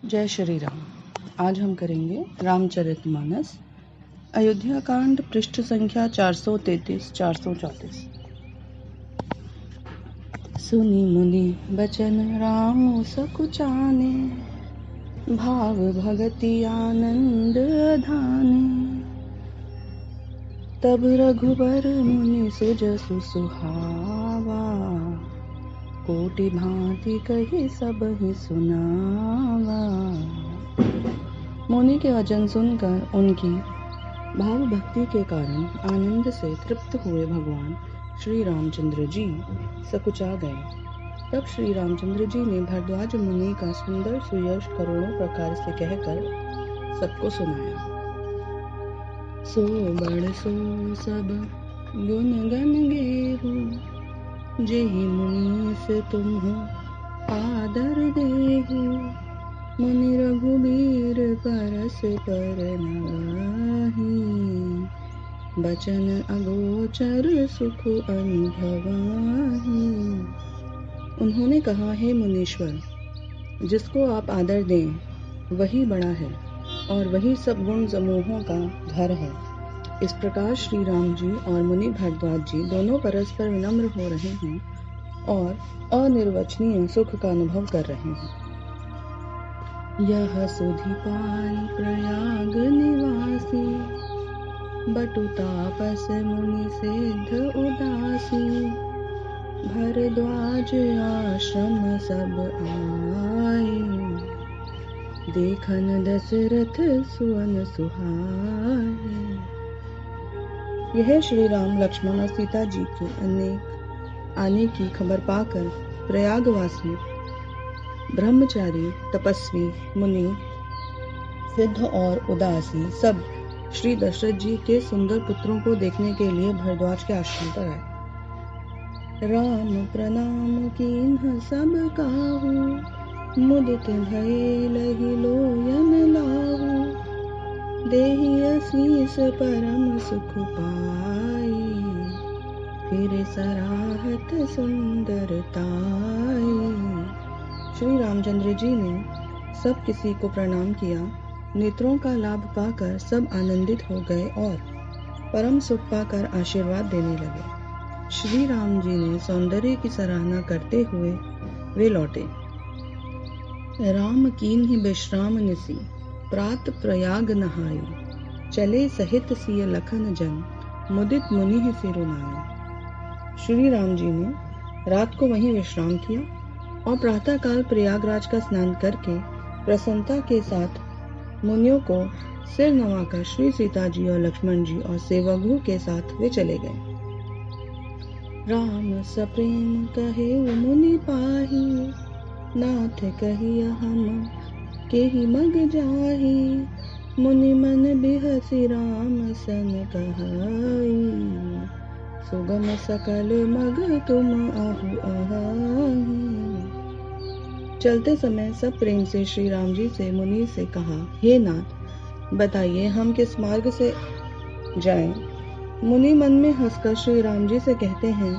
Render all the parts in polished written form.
जय श्री राम। आज हम करेंगे रामचरितमानस अयोध्या कांड, पृष्ठ संख्या 433-434। सुनी मुनि बचन राम सकुचाने, भाव भगति आनंद धाने। तब रघुबर मुनि सुजसु सुहावा, कोटि भांति कही सबहि सुनावा। मुनि के वचन सुनकर उनकी भाव भक्ति के कारण आनंद से तृप्त हुए भगवान श्री रामचंद्र जी सकुचा गए। तब श्री रामचंद्र जी ने भरद्वाज मुनि का सुंदर सुयश करोड़ों प्रकार से कहकर सबको सुनाया। सो बड़ सो सब गुण गन गेहु, जेहि मुनीस तुम आदर देहु। मुनि रघुबीर परस पर नाही, बचन अगोचर सुख अनुभवाहि। उन्होंने कहा, हे मुनीश्वर, जिसको आप आदर दें वही बड़ा है और वही सब गुण समूहों का घर है। इस प्रकार श्री राम जी और मुनि भरद्वाज जी दोनों परस्पर विनम्र हो रहे हैं और अनिर्वचनीय सुख का अनुभव कर रहे हैं। यह सुधि पाई प्रयाग निवासी, बटु तापस मुनि सिद्ध उदासी। भरद्वाज आश्रम सब आए, देखन दशरथ सुवन सुहाए। यह श्री राम, लक्ष्मण और सीता जी के आने की खबर पाकर प्रयागवासी ब्रह्मचारी, तपस्वी, मुनि, सिद्ध और उदासी सब श्री दशरथ जी के सुंदर पुत्रों को देखने के लिए भरद्वाज के आश्रम पर आए। राम प्रणाम कीन्ह सब काहू, मुदित भये लहि लोयन लाहू। देहि आशीष परम सुख पाई, फिर सराहत सुंदरताई। श्री रामचंद्र जी ने सब किसी को प्रणाम किया। नेत्रों का लाभ पाकर सब आनंदित हो गए और परम सुख पाकर आशीर्वाद देने लगे। श्री राम जी ने सौंदर्य की सराहना करते हुए वे लौटे। राम कीन्हि विश्राम निसी, प्रात प्रयाग नहाई। चले सहित सिय लखन जन, मुदित मुनि सिरुनाई। श्री राम जी ने रात को वहीं विश्राम किया और प्रातः काल प्रयागराज का स्नान करके प्रसन्नता के साथ मुनियों को सिर नवाकर श्री सीता जी और लक्ष्मण जी और सेवकों के साथ वे चले गए। राम सप्रेम कहे मुनि पाही, नाथ कहिया हम केहि मग जाही। मुनि मन बिहसि राम सन कहाई, सुगम सकल मग तुम आहु आही। चलते समय सब प्रेम से श्री राम जी से मुनि से कहा, हे नाथ, बताइए हम किस मार्ग से जाएं। मुनि मन में हंसकर श्री राम जी से कहते हैं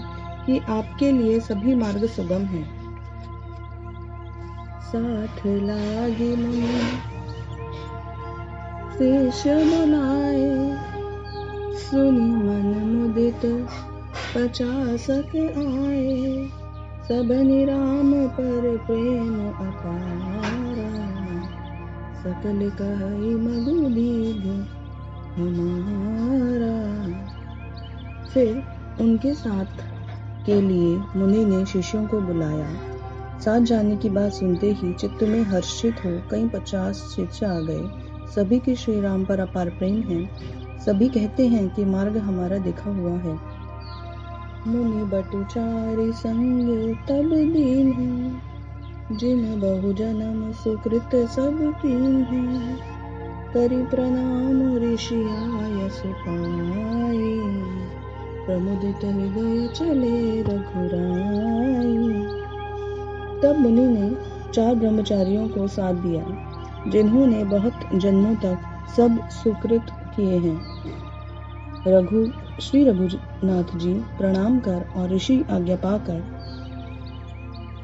कि आपके लिए सभी मार्ग सुगम हैं। साथ लागी मुनि शिष्य बुलाए, सुनि मन मुदित 50 आए। सबनि राम पर प्रेम अपारा, सकल कहई मगु दीर्घ हमारा। फिर उनके साथ के लिए मुनि ने शिष्यों को बुलाया। साथ जाने की बात सुनते ही चित्त में हर्षित हो कई 50 शिष्य आ गए। सभी की श्री राम पर अपार प्रेम है। सभी कहते हैं कि मार्ग हमारा देखा हुआ है। मुनि बटुचारी संग तब दीन्ह, जिन बहु जन्म सुकृत सब कीन्ह। करि प्रणाम ऋषि आय सुपाई, प्रमुदित हृदय चले रघुराई। तब मुनि ने 4 ब्रह्मचारियों को साथ दिया, जिन्होंने बहुत जन्मों तक सब सुकृत किए हैं। रघु श्री रघुनाथ जी प्रणाम कर और ऋषि आज्ञा पाकर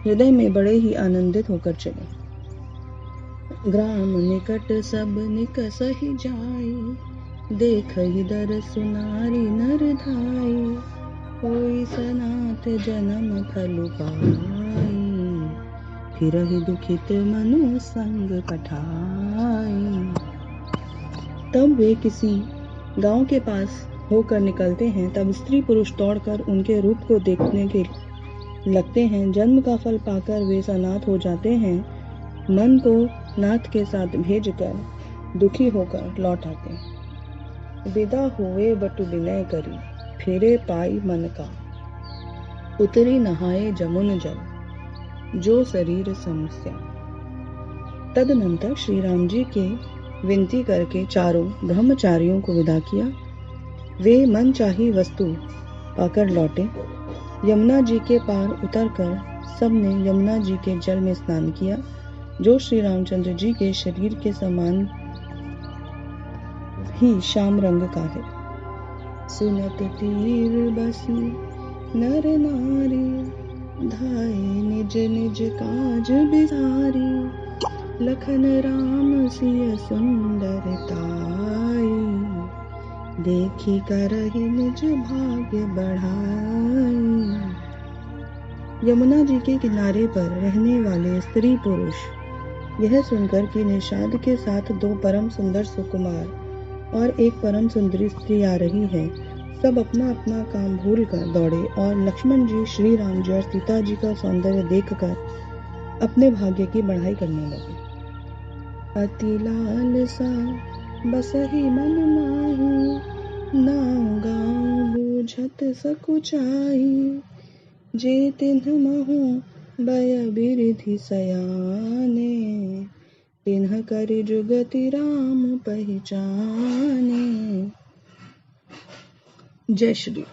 हृदय में बड़े ही आनंदित होकर चले। ग्राम निकट सब निकस ही जाई, देख ही दर सुनारी नर धाई, होई सनाथ जन्म फल पाई, फिर ही दुखित मनु संग पठाई। तब वे किसी गांव के पास होकर निकलते हैं। तब स्त्री पुरुष दौड़कर उनके रूप को देखने के लगते हैं। जन्म का फल पाकर वे सनाथ हो जाते हैं। मन को नाथ के साथ भेजकर दुखी होकर लौट आते हैं। विदा हुए बटु विनय करी, फिरे पाई मन का, उतरी नहाए जमुन जल, जो शरीर समस्या। तदनंतर श्री राम जी के विनती करके चारों ब्रह्मचारियों को विदा किया। वे मन चाही वस्तु पाकर लौटे। यमुना जी के पार उतरकर सबने यमुना जी के जल में स्नान किया, जो श्री रामचंद्र जी के शरीर के समान ही श्याम रंग का है। सुनत तीर बसी नर नारी, धाये निज निज काज बिसारी, लखन राम सिय सुंदरताई, देखी करहि निज भाग्य बढ़ाई। यमुना जी के किनारे पर रहने वाले स्त्री पुरुष यह सुनकर कि निषाद के साथ दो परम सुंदर सुकुमार और एक परम सुंदरी स्त्री आ रही है, सब अपना अपना काम भूलकर दौड़े और लक्ष्मण जी, श्री राम जी और सीता जी का सौंदर्य देखकर अपने भाग्य की बढ़ाई करने लगे। अति लालसा बसहि मन माही, नाउ गाँव बूझत सकुचाई, जे तिन्ह महु बय बिरिधि सयाने, तिन्ह करि जुगति राम पहिचाने। जय श्री